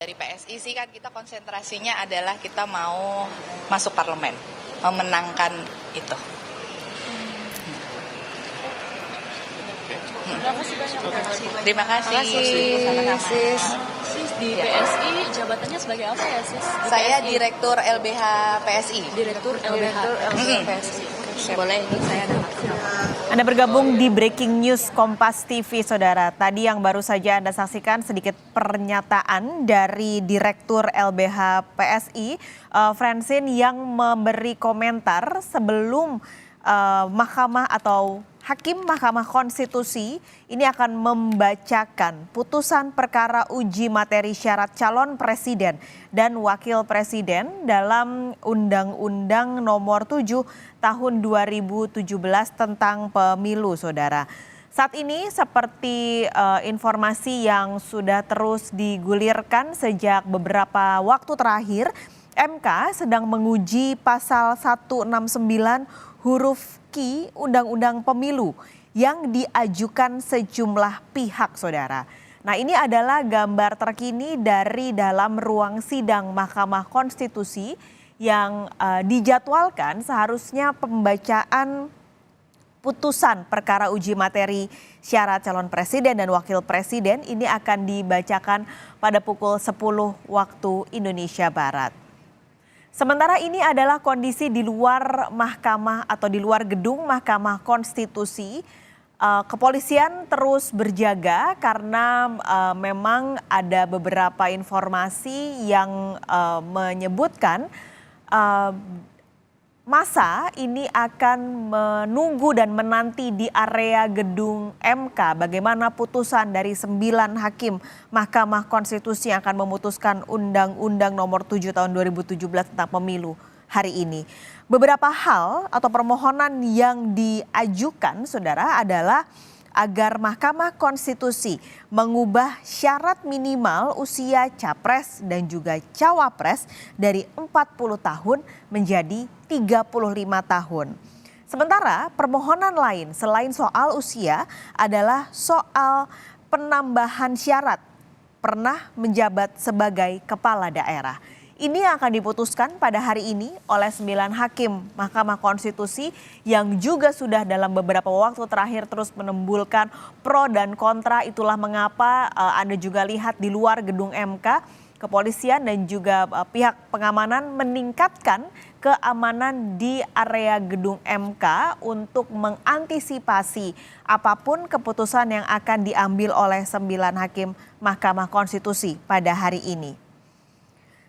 Dari PSI sih kan kita konsentrasinya adalah kita mau masuk parlemen, memenangkan itu. Terima kasih. Sis. Di PSI jabatannya sebagai apa ya, Sis? Saya Direktur LBH PSI. Direktur LBH PSI. Boleh, ini saya ada. Anda bergabung di Breaking News Kompas TV, Saudara. Tadi yang baru saja Anda saksikan sedikit pernyataan dari Direktur LBH PSI, Francine, yang memberi komentar sebelum Mahkamah atau Hakim Mahkamah Konstitusi ini akan membacakan putusan perkara uji materi syarat calon presiden dan wakil presiden dalam Undang-Undang Nomor 7 Tahun 2017 tentang pemilu, Saudara. Saat ini seperti informasi yang sudah terus digulirkan sejak beberapa waktu terakhir, MK sedang menguji pasal 169 huruf Q Undang-Undang Pemilu yang diajukan sejumlah pihak, Saudara. Nah, ini adalah gambar terkini dari dalam ruang sidang Mahkamah Konstitusi yang dijadwalkan seharusnya pembacaan putusan perkara uji materi syarat calon presiden dan wakil presiden ini akan dibacakan pada pukul 10 waktu Indonesia Barat. Sementara ini adalah kondisi di luar mahkamah atau di luar gedung Mahkamah Konstitusi. Kepolisian terus berjaga karena memang ada beberapa informasi yang menyebutkan masa ini akan menunggu dan menanti di area gedung MK bagaimana putusan dari 9 hakim Mahkamah Konstitusi yang akan memutuskan Undang-Undang Nomor 7 Tahun 2017 tentang pemilu hari ini. Beberapa hal atau permohonan yang diajukan, Saudara, adalah agar Mahkamah Konstitusi mengubah syarat minimal usia capres dan juga cawapres dari 40 tahun menjadi 35 tahun. Sementara permohonan lain selain soal usia adalah soal penambahan syarat pernah menjabat sebagai kepala daerah. Ini yang akan diputuskan pada hari ini oleh 9 hakim Mahkamah Konstitusi yang juga sudah dalam beberapa waktu terakhir terus menembulkan pro dan kontra. Itulah mengapa Anda juga lihat di luar gedung MK, kepolisian dan juga pihak pengamanan meningkatkan keamanan di area gedung MK untuk mengantisipasi apapun keputusan yang akan diambil oleh 9 hakim Mahkamah Konstitusi pada hari ini.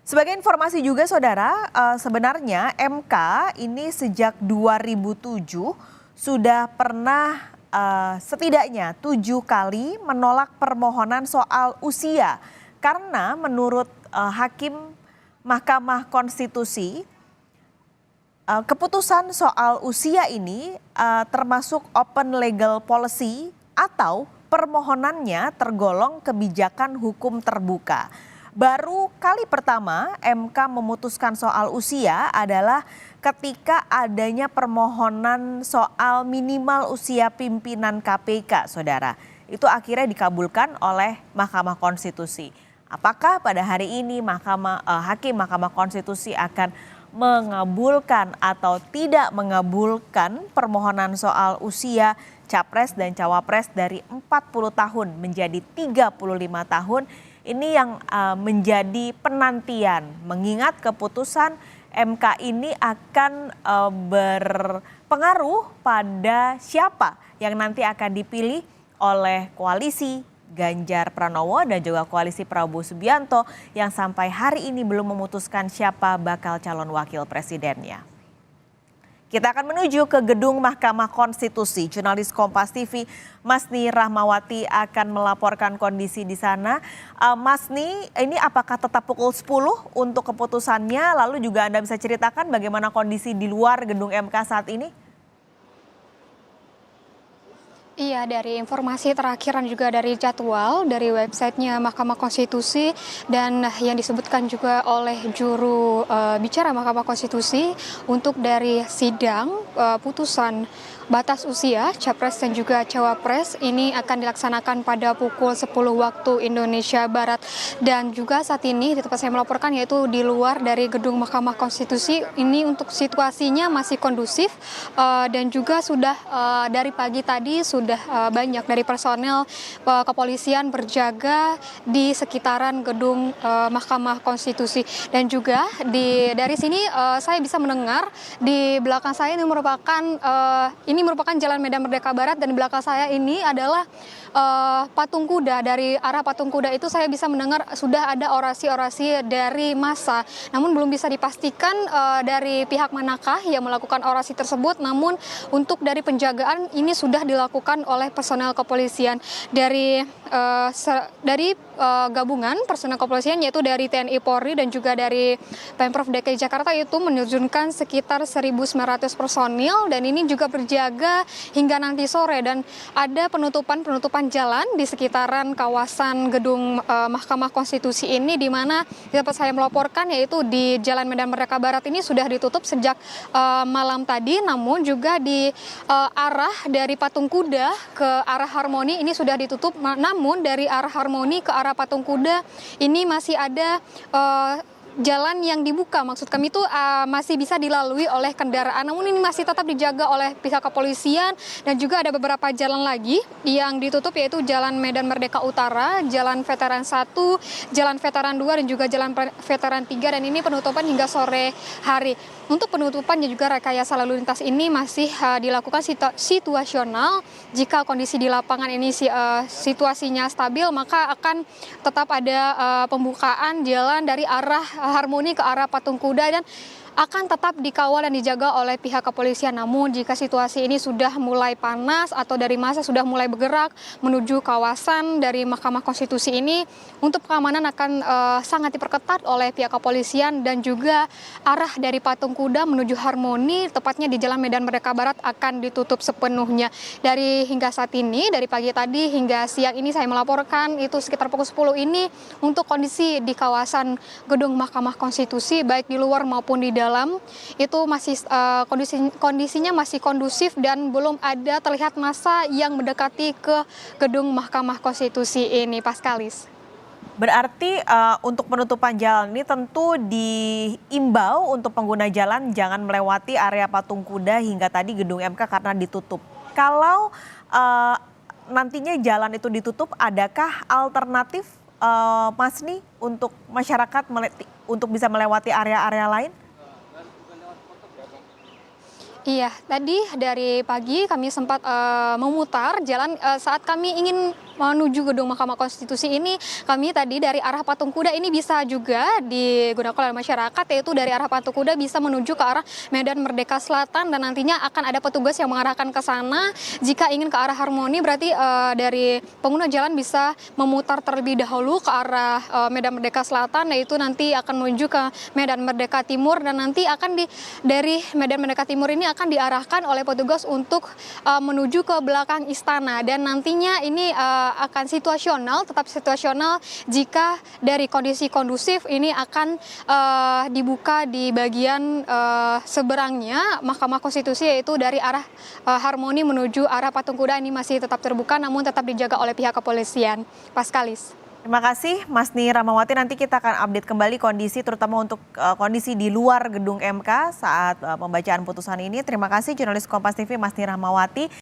Sebagai informasi juga, Saudara, sebenarnya MK ini sejak 2007 sudah pernah setidaknya 7 kali menolak permohonan soal usia karena menurut Hakim Mahkamah Konstitusi keputusan soal usia ini termasuk open legal policy atau permohonannya tergolong kebijakan hukum terbuka. Baru kali pertama MK memutuskan soal usia adalah ketika adanya permohonan soal minimal usia pimpinan KPK, Saudara. Itu akhirnya dikabulkan oleh Mahkamah Konstitusi. Apakah pada hari ini Hakim Mahkamah Konstitusi akan mengabulkan atau tidak mengabulkan permohonan soal usia capres dan cawapres dari 40 tahun menjadi 35 tahun? Ini yang menjadi penantian, mengingat keputusan MK ini akan berpengaruh pada siapa yang nanti akan dipilih oleh koalisi Ganjar Pranowo dan juga koalisi Prabowo Subianto yang sampai hari ini belum memutuskan siapa bakal calon wakil presidennya. Kita akan menuju ke gedung Mahkamah Konstitusi. Jurnalis Kompas TV Masni Rahmawati akan melaporkan kondisi di sana. Masni, ini apakah tetap pukul 10 untuk keputusannya? Lalu juga Anda bisa ceritakan bagaimana kondisi di luar gedung MK saat ini? Iya, dari informasi terakhir dan juga dari jadwal dari websitenya Mahkamah Konstitusi dan yang disebutkan juga oleh juru bicara Mahkamah Konstitusi untuk dari sidang putusan batas usia Capres dan juga Cawapres ini akan dilaksanakan pada pukul 10 waktu Indonesia Barat. Dan juga saat ini di tempat saya melaporkan yaitu di luar dari gedung Mahkamah Konstitusi, ini untuk situasinya masih kondusif dan juga sudah dari pagi tadi sudah banyak dari personel kepolisian berjaga di sekitaran gedung Mahkamah Konstitusi. Dan juga dari sini saya bisa mendengar di belakang saya ini merupakan Jalan Medan Merdeka Barat, dan di belakang saya ini adalah patung kuda. Dari arah patung kuda itu saya bisa mendengar sudah ada orasi-orasi dari massa. Namun belum bisa dipastikan dari pihak manakah yang melakukan orasi tersebut. Namun untuk dari penjagaan ini sudah dilakukan oleh personel kepolisian dari gabungan personel kepolisian, yaitu dari TNI Polri dan juga dari Pemprov DKI Jakarta, itu menerjunkan sekitar 1.900 personil, dan ini juga berjaga hingga nanti sore. Dan ada penutupan jalan di sekitaran kawasan gedung Mahkamah Konstitusi ini, di mana dapat saya melaporkan yaitu di Jalan Medan Merdeka Barat ini sudah ditutup sejak malam tadi. Namun juga di arah dari patung kuda ke arah Harmoni ini sudah ditutup. Namun dari arah Harmoni ke arah patung kuda ini masih ada jalan yang dibuka, maksud kami itu masih bisa dilalui oleh kendaraan, namun ini masih tetap dijaga oleh pihak kepolisian. Dan juga ada beberapa jalan lagi yang ditutup, yaitu Jalan Medan Merdeka Utara, Jalan Veteran 1, Jalan Veteran 2, dan juga Jalan Veteran 3, dan ini penutupan hingga sore hari. Untuk penutupan dan juga rekayasa lalu lintas ini masih dilakukan situasional. Jika kondisi di lapangan ini situasinya stabil, maka akan tetap ada pembukaan jalan dari arah Harmoni ke arah patung kuda, dan akan tetap dikawal dan dijaga oleh pihak kepolisian. Namun jika situasi ini sudah mulai panas atau dari massa sudah mulai bergerak menuju kawasan dari Mahkamah Konstitusi ini, untuk pengamanan akan sangat diperketat oleh pihak kepolisian. Dan juga arah dari patung kuda menuju Harmoni, tepatnya di Jalan Medan Merdeka Barat, akan ditutup sepenuhnya. Dari hingga saat ini, dari pagi tadi hingga siang ini saya melaporkan itu sekitar pukul 10 ini, untuk kondisi di kawasan gedung Mahkamah Konstitusi baik di luar maupun di dalam itu masih kondisinya masih kondusif, dan belum ada terlihat massa yang mendekati ke gedung Mahkamah Konstitusi ini, Paskalis. Berarti untuk penutupan jalan ini tentu diimbau untuk pengguna jalan jangan melewati area patung kuda hingga tadi gedung MK karena ditutup. Kalau nantinya jalan itu ditutup, adakah alternatif Masni untuk masyarakat untuk bisa melewati area-area lain? Iya, tadi dari pagi kami sempat memutar jalan saat kami ingin menuju gedung Mahkamah Konstitusi ini. Kami tadi dari arah patung kuda ini bisa juga digunakan oleh masyarakat, yaitu dari arah patung kuda bisa menuju ke arah Medan Merdeka Selatan, dan nantinya akan ada petugas yang mengarahkan ke sana. Jika ingin ke arah Harmoni, berarti dari pengguna jalan bisa memutar terlebih dahulu ke arah Medan Merdeka Selatan, yaitu nanti akan menuju ke Medan Merdeka Timur, dan nanti akan dari Medan Merdeka Timur ini akan diarahkan oleh petugas untuk menuju ke belakang istana. Dan nantinya ini akan situasional, tetap situasional jika dari kondisi kondusif ini akan dibuka di bagian seberangnya Mahkamah Konstitusi, yaitu dari arah Harmoni menuju arah patung kuda ini masih tetap terbuka, namun tetap dijaga oleh pihak kepolisian. Paskalis. Terima kasih Masni Rahmawati, nanti kita akan update kembali kondisi terutama untuk kondisi di luar gedung MK saat pembacaan putusan ini. Terima kasih jurnalis Kompas TV Masni Rahmawati.